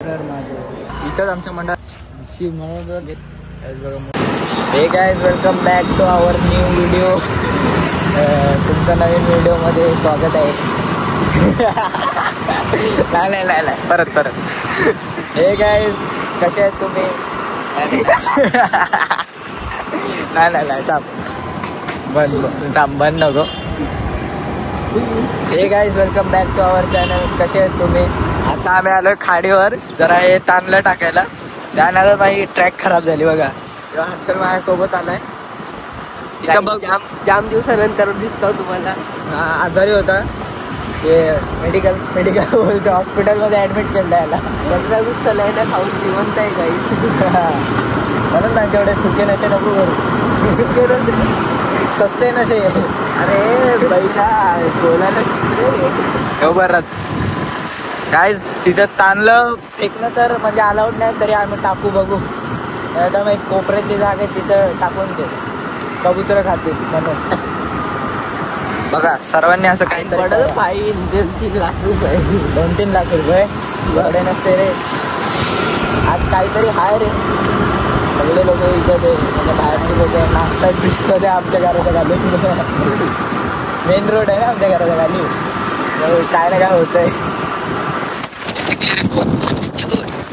इथंच आमच्या मंडळात hey guys, welcome back to our new video. तुमचं नवीन व्हिडिओमध्ये स्वागत आहे. नाही परत हे गाइस, कसे आहेत तुम्ही? नाही बंद नको. Hey guys, welcome back to our channel. कसे आहेत तुम्ही? आता आम्ही आलोय खाडीवर जरा हे तांदलं टाकायला. त्यानंतर माझी ट्रॅक खराब झाली बघा. हर्षल माझ्यासोबत आलाय. जाम दिवसानंतर दिसतो तुम्हाला. आजारी होता, ते मेडिकल बोलतो हॉस्पिटलमध्ये ॲडमिट केलं याला. 15-20 सलाईन खाऊन जिवंत आहे काही. म्हणून ना तेवढे सुके नशे नको करू. सस्ते नशे. अरे बैला बोलायला बरं काय तिथं ताणलं फेकणं तर म्हणजे अलाउड नाही, तरी आम्ही टाकू बघू. एकदम एक कोपऱ्यातली जागा आहे, तिथं टाकून दे. कबूतर खातील म्हणून. बघा सर्वांनी असं काहीतरी पडलं. फाईन 2-3 लाख रुपये. 2-3 लाख रुपये एवढे नसते रे. आज काहीतरी हाय रे. सगळे लोक इथं ते म्हणजे बाहेरचे लोक नाश्ता दिसतं ते आमच्या घराच्या खाली. मेन रोड आहे ना आमच्या घराच्या खाली. काय ना काय होतंय.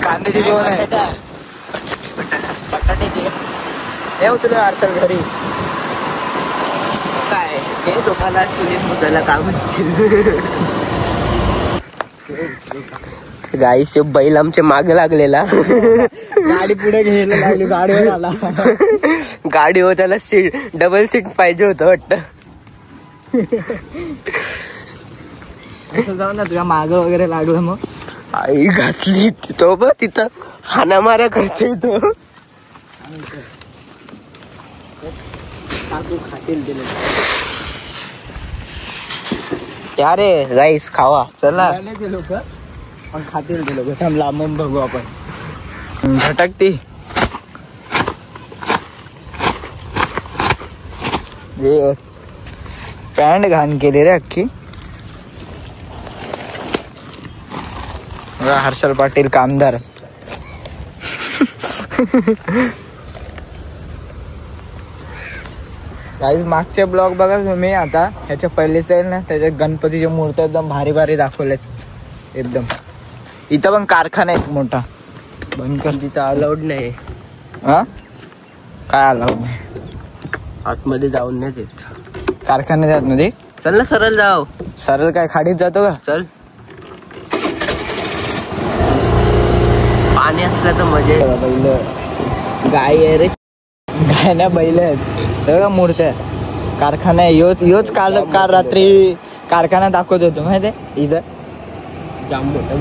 कांद्याची दोन आहे. बटाट्याची हे उचलून अडचण घरी. काय हे तुम्हाला चुलीत मुसायला काम. गाईस, बैल आमच्या मागे लागलेला. गाडी पुढे घ्यायला लागली. गाडीवर आला. गाडीवर त्याला सीट डबल सीट पाहिजे होतं वाटतं. जाऊ ना तुझ्या मागं वगैरे लागलं मग. आई घातली तो बघ तिथं हाणामाऱ्या करतोय तो. खातील दिले यारे. राईस खावा चला. ते लोक पण खातील ते लोक. थांब लांबून बघू आपण. झटकती पॅन्ट घाण केली रे अख्खी. हर्षल पाटील कामदार. गाईज, मागचे ब्लॉग बघा तुम्ही. आता ह्याच्या पहिलेच आहे ना, त्याच्यात गणपतीच्या मूर्त्या एकदम भारी दाखवल्यात एकदम. इथं पण कारखाना आहे मोठा. बंद कर. तिथं अलाउड नाही. हा काय अलाउड नाही? आतमध्ये जाऊन नाही देत. कारखान्याच्या आतमध्ये. चल ना सरळ जाव. सरळ काय खाडीत जातो का? चल. पाणी असलं तर मजा. बैल गाय आहे रे. गाय ना बैल आहेत बघा. मूर्त्या कारखाना आहे. योच काल रात्री कारखाना दाखवत होतो माहिती आहे. इथं जाम मोठा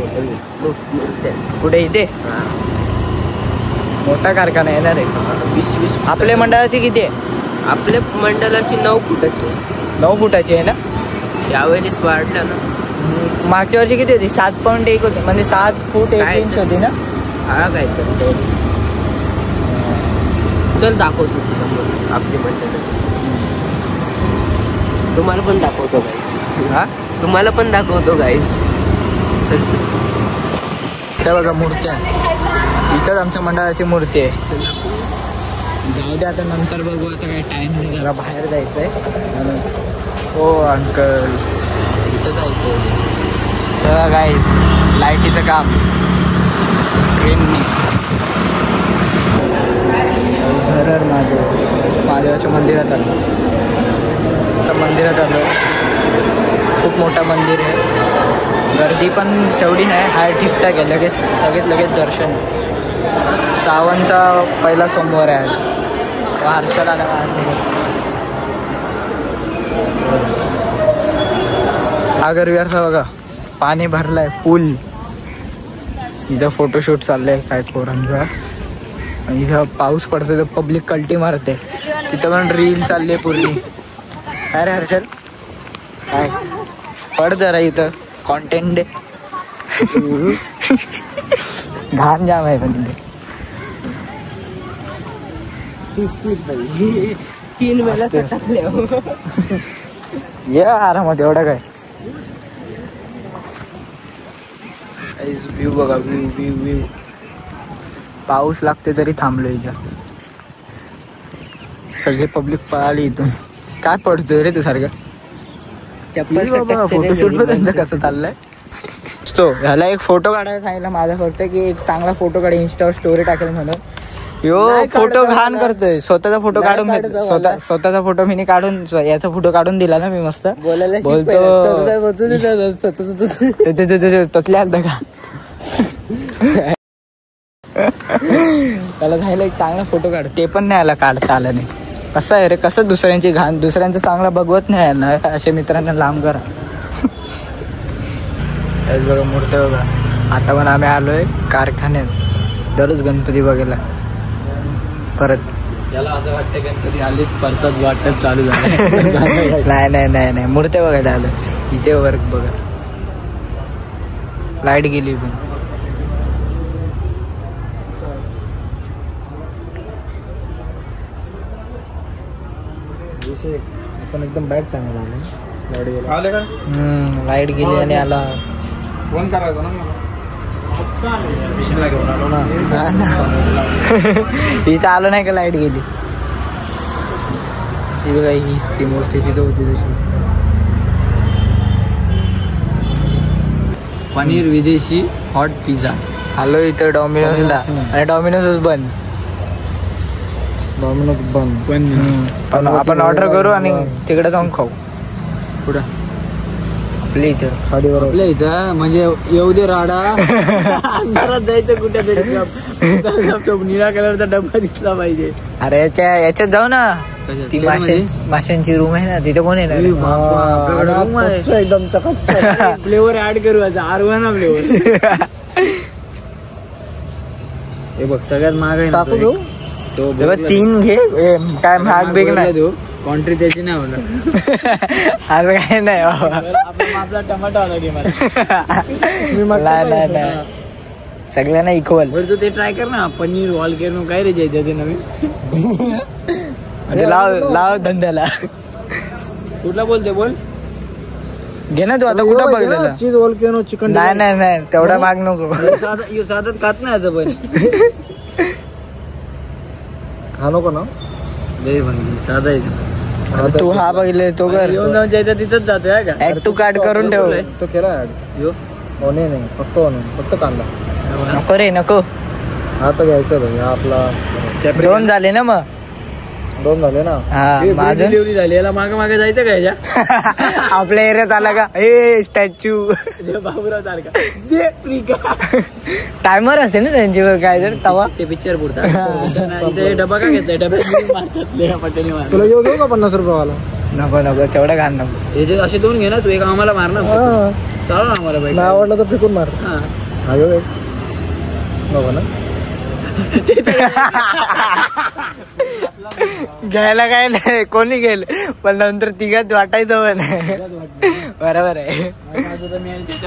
कुठे? इथे मोठा कारखाना येणार आहे. 20 आपल्या मंडळाची किती आहे? आपल्या मंडळाची 9 फुटाची. 9 फुटाची आहे ना. यावेळेस वाढलं ना. मागच्या वर्षी किती होती? 7.1 होती. म्हणजे 7 फूट 1 इंच होती ना. हा काय चल दाखवतो तुला आपली मंडळाची. तुम्हाला पण दाखवतो गाईस. हा तुम्हाला पण दाखवतो गाईस. चल त्या बघा मूर्त्या. इथंच आमच्या मंडळाची मूर्ती आहे. जाऊ दे आता, नंतर बघू. आता काही टाइम नाही, जरा बाहेर जायचंय म्हणून. हो अंकल, इथं जायचं. तेव्हा काय लाईटीचं काम ट्रेनने. महादेवाच्या मंदिरात आलो. खूप मोठं मंदिर आहे. गर्दी पण तेवढी नाही. हाय ठीकठाक आहे. लगेच दर्शन. श्रावणचा पहिला सोमवार आहे आज. हर्षल आला. आगर विहारला बघा पाणी भरलंय फुल. इथं फोटोशूट चाललंय काय पोरांचा. इथं पाऊस पडतोय तर पब्लिक कल्टी मारते. तिथं पण रील चालली पूर्णी. अरे हर्षल काय पड जरा. इथं कॉन्टेंट दे. घाण जाम आहे पण इथे. 3 वेळा टाकले. ये आरामात. एवढं काय व्ह्यू बघा, व्ह्यू व्ह्यू व्ह्यू. पाऊस लागते तरी थांबलो इथं. सगळे पब्लिक पळाली इथून. काय पडतोय रे तू सारखं? फोटोशूट पण त्यांचं कसं चाललंय. तो ह्याला एक फोटो काढायला सांगितलं माझा फक्त की एक चांगला फोटो काढ, इंस्टावर स्टोरी टाकेल म्हणून. यो फोटो घाण करतोय. स्वतःचा फोटो काढून स्वतःचा फोटो मी काढून याचा फोटो काढून दिला ना मी मस्त. बोलतो तसल्या आलता का त्याला सांगितलं एक चांगला फोटो काढ, ते पण नाही आला काढता आला नाही. कसं आहे रे, कसं दुसऱ्यांची घाण, दुसऱ्यांचं चांगला बघवत नाही ना. अशा मित्रांना लांब करा. बघा मूर्ती बघा. आता पण आम्ही आलोय कारखान्यात दररोज गणपती बघायला. परत याला असं वाटतं गणपती आलीच परसाद वाटत चालू झालं. नाही नाही नाही नाही, मूर्ती बघायला आलो. इथे वर्क बघा. लाईट गेली पण. आपण एकदम बॅक टाइमला आलो. लाईट गेली आणि आला. फोन करायचा ना घेऊन आलो ना. इथं आलो नाही का लाईट गेली. ती बघा हीच ती मूर्ती तिथं होती तशी. पनीर विदेशी हॉट पिझ्झा. आलो इथं डॉमिनोजला आणि डॉमिनोजच बंद. डॉमिनोज बंद. पण आपण ऑर्डर करू आणि तिकडे जाऊन खाऊ. कुठं? आपल्या इथं साडीवर. आपल्या इथं म्हणजे येऊ दे राडा. अंधारात जायचं कुठे. निळा कलरचा डब्बा दिसला पाहिजे. अरे याच्यात जाऊ ना. ती माशांची रूम आहे ना, तिथे कोण येणार? एकदम फ्लेवर ऍड करू. आरवाना फ्लेवर. हे बघ सगळ्यात महाग आहे ना तो. 3 घे. काय महाग बेग नाही देऊ. कॉन्ट्री त्याची नाही होणार. आज काय नाही आपला टमाटो आला घे मला. नाही सगळ्यांना इक्वल. तू ते ट्राय कर ना. पनीर वॉलकेनो काय रे जायचं ते नवीन. म्हणजे लाव धंद्याला. कुठला बोलते बोल. घे ना तू. आता कुठं बघितलं? चीज वॉलकेनो चिकन. नाही तेवढा माग नको. साधत खात नाही असं पण. हा नको ना. साधा आहे. तू हा बघितले तो कर. येऊन जाऊन जायचं तिथंच जातोय का. ऍड टू कार्ड करून ठेव. तो केला ऍड. यो नाही फक्त कांदा नको रे नको. हा तर घ्यायचं भाई. हा आपला 2 झाले ना मग. 2 झाले ना. हा डिलिव्हरी झाली. याला मागे जायचं का याच्या. आपल्या एरियात आला का ए स्टॅच्यू बाबूराव सारखा. टायमर असते ना त्यांच्यावर काय तर तवा. ते पिक्चर पुरता. डबा का घेतलाय. डब्यात तुला येऊ घेऊ का 50 रुपये वाला. नको तेवढं घाण नको. हे जे असे 2 घे ना. तू एक आम्हाला मारणार. चालू ना आम्हाला बाईक. आवडलं तर फेकून मार. हा घेऊ नको ना. घ्यायला काय नाही कोणी गेल पण नंतर तिघात वाटायचं पण. बरोबर आहे.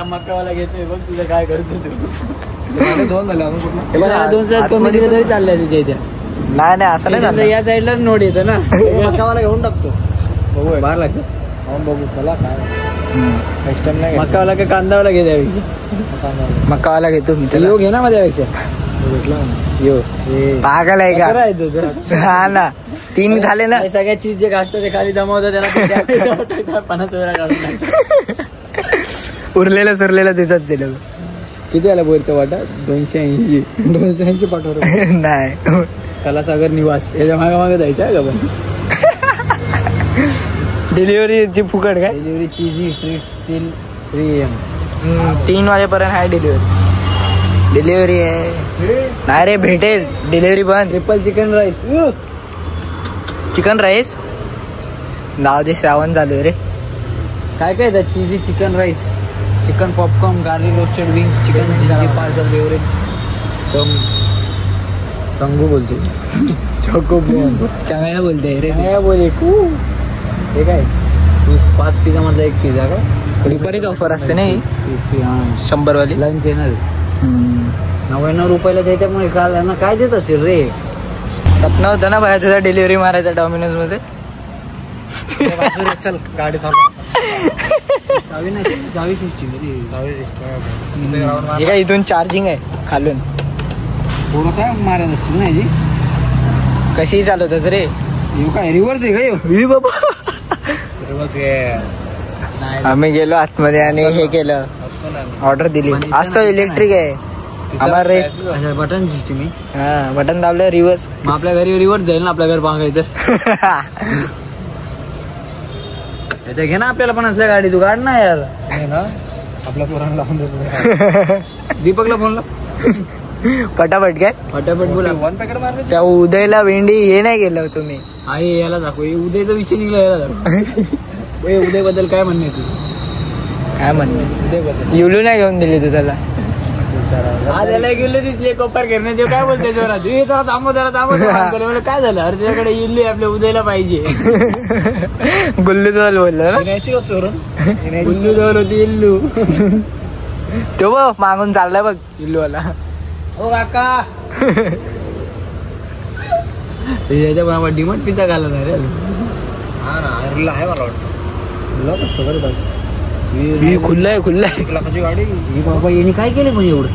मक्कावाला घेतोय बघ. तुझं काय करतो तू. 2 झाले अजून तरी चाललंय तुझ्या इथे. नाही असं नाही. या साईडला नोड येतं ना. मक्कावाला घेऊन टाकतो. बघू बाहेर लागतं. बघू चला काय मक्कावाला का कांदावाला घे त्यापेक्षा. मक्कावाला घेतो मी. त्याला घे ना माझ्यापेक्षा. पागल आहे का. हा ना 3 झाले ना. सगळ्या चीज जे घासतं ते खाली जमा होतं. त्याला 50 वेळा उरलेलं सुरलेलं देतात ते लोक. किती आला बोरचा वाटा. 280 पाठवतो. नाही कलासागर निवास याच्या मागे जायचं का पण. डिलिव्हरीची फुकट काय. डिलिव्हरी चीजी स्ट्रीट स्टील 3 3 वाजेपर्यंत आहे डिलिव्हरी आहे. नाही रे भेटेल डिलिव्हरी पण. ट्रिपल चिकन राईस नाव दे. श्रावण चालू रे. काय cheesy chicken rice, chicken popcorn, garlic roasted wings, chicken चिंची पार्सल बेवरेज. चंगू बोलतो. चोको चांगल्या बोलते रे. बोले हे काय 5 पिझ्झा मधला 1 पिझ्झा का. दुपारीच ऑफर असते नाही 100 वाली. लंच येणार 99 रुपयाला त्याच्यामुळे काल यांना काय देत असेल रे. स्वप्न होतं ना बाहेर तुझा डिलिव्हरी मारायचा डॉमिनोज मध्ये. चल गाडी चालू. हे काय इथून चार्जिंग आहे खालून. काय मारत असतील ना जी कशी चालवतात रे. काय रिव्हर्स आहे का बाबा. आम्ही गेलो आतमध्ये आणि हे केलं, ऑर्डर दिली. आज तर इलेक्ट्रिक आहे आम्हाला रेस. बटन सिस्टम आहे. हा बटन दाबलं रिव्हर्स. मग आपल्या घरी रिव्हर्स जाईल ना आपल्या घर पाहाय तर. त्याच्या घे ना आपल्याला पण असल्या गाडी. तू गाड ना यार. आपल्या पोरांना लावून देतो. दीपकला फोन लाव पटापट. काय पटापट बोला. त्या उदयला भेंडी हे नाही केलं तुम्ही. आहे याला दाखव. उदयचा विषय निघला याला दाखव. उदय बद्दल काय म्हणणे तू. काय म्हणणे उदय बद्दल. युलू नाही घेऊन दिली तू त्याला. आज याला गेलो दिसले कोपर करणे. ते काय बोलते जोरात. त्याला थांबव त्याला थांबव. काय झालं. अरे त्याच्याकडे इल्लू आपल्या उदयला पाहिजे. गुल्लू जवळ बोललो ना. गुल्लू जवळ होती इल्लू. तो बघ मागून चाललाय बघ इल्लू वाला. ओ काका डिमांड पिझ्झा घाला नाही रे. आहे मला वाटतं खुल्ला आहे. लाखाची गाडी बाबा. यांनी काय केलं पण एवढं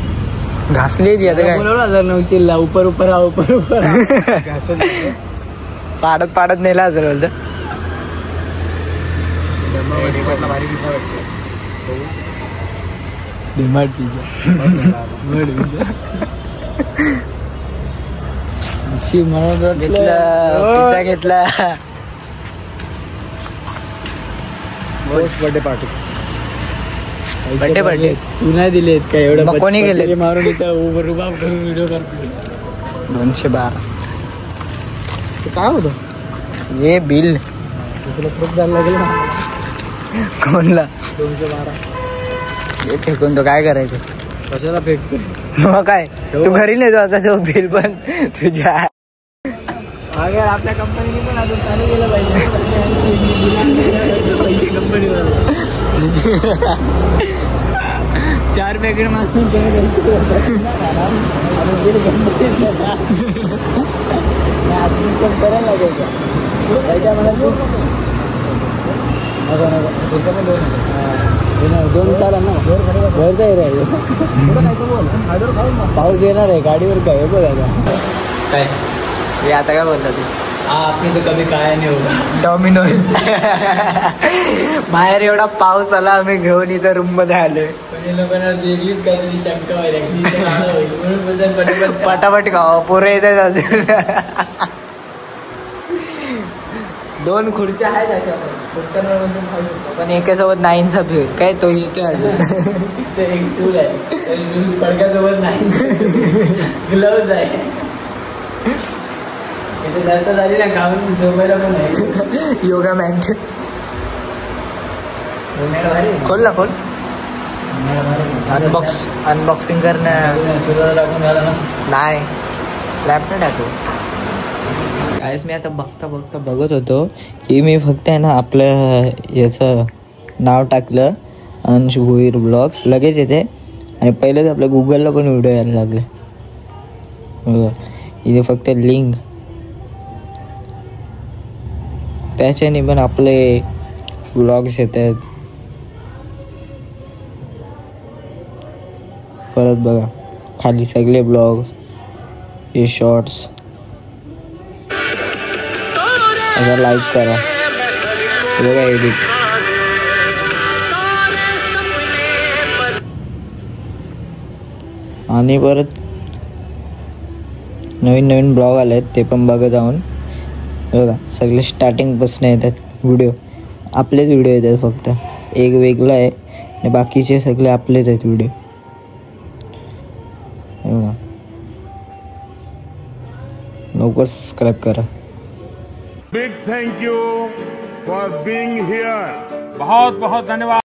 घासली ती आता काय. 2009 उपर पाडत नेला असेल बोलत. डिमांड पिझ्झा पिझ्झा घेतला. Birthday party. बर्थडे तू नाही दिलेत का एवढं. मग कोणी गेले मारून रुबाब करून व्हिडिओ करतो. 212 काय होतं हे बिल. तुला प्रूफ द्यायला लागेल ना. कोणला 212 हे फेकून तो काय करायचं. कशाला फेकतो मग काय तू घरी नेतो आता तो बिल पण तुझ्या. अगर आपल्या कंपनीने पण अजून चालू केलं पाहिजे. कंपनीवर 4 पॅकेट मागून करायला लागेल का. त्याच्या मला 2 चालेल ना. भरता येत पाऊस येणार आहे गाडीवर. काय बघ आता काय हे आता काय बोलता तू. आपली तर कधी काय नाही होता. डॉमिनोज बाहेर एवढा पाऊस आला आम्ही घेऊन इथं रूम मध्ये आलोय. वेगळीच काहीतरी चमका व्हायला. पटापट खावा पोरं येतात अजून. 2 खुर्च्या आहेत अशा खुर्च्यांवर बसून खाऊ शकतो. पण एकासोबत 9चा भेट काय तो येतोय अजून. एक चूल आहे पडक्यासोबत 9 ग्लव्ज आहे. जास्त झाली ना गावून झोपायला पण नाही. योगा मॅट खोल ना खोल. अनबॉक्सिंग करणं टाकून झालं ना. नाही स्लॅब नाही टाकू. काहीच मी आता बघता बघत होतो की मी फक्त आहे ना आपलं याचं नाव टाकलं अंश भोईर ब्लॉग्स लगेच येते. आणि पहिलेच आपल्या गुगलला पण व्हिडिओ यायला लागले. इथे फक्त लिंक त्याच्याने पण आपले ब्लॉग्स येतात. परत बघा खाली सगळे ब्लॉग्स हे शॉर्ट्स. अगर लाईक करा बघा एडिट. आणि परत नवीन ब्लॉग आले आहेत ते पण बघा जाऊन. बघा सगळे स्टार्टिंगपासून येतात व्हिडिओ. आपलेच व्हिडिओ येतात फक्त. एक वेगळा आहे आणि बाकीचे सगळे आपलेच आहेत व्हिडिओ. बघा लवकर सबस्क्राईब करा. Big thank you for being here. बहुत बहुत धन्यवाद.